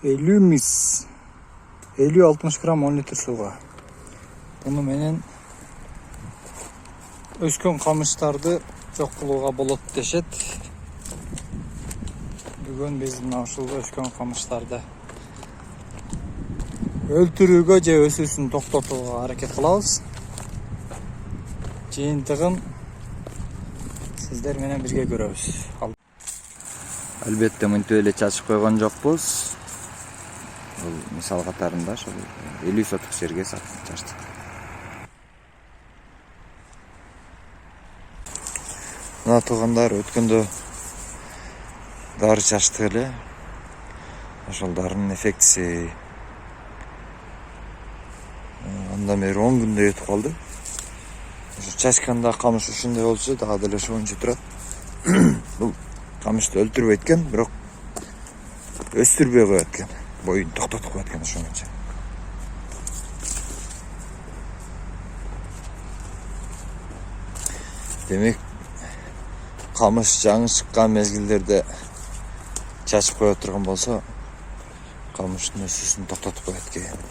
50 mis 50-60 gram 10 litr suga. Bunu menen өскөн камыштарды жок кылууга болот дешет. Бүгүн биз мына ушул өскөн камыштарды өлтүрүүгө же өсүүсүн токтотууга аракет кылабыз. Жыйынтыгын сиздер менен бирге көрөбүз. Албетте мынтип эле чачып койгон жокпуз. Бул мисал катарында ошол 50 соток жерге чачтык. Мына туугандар өткөндө дары чачтык эле. Ошол дарынын эффектиси андан бери 10 күндөй өтүп калды. Ошо чачканда камыш ушундай болчу, дагы деле ошончо турат. Бул камышты өлтүрбөйт экен, бирок өстүрбөй коет экен. Боюн токтотуп коет экен ошоңчо. Демек, камыш жаңы чыккан мезгилдерде чачып кое турган болсо, камыштын өсүүсүн токтотуп коет экен.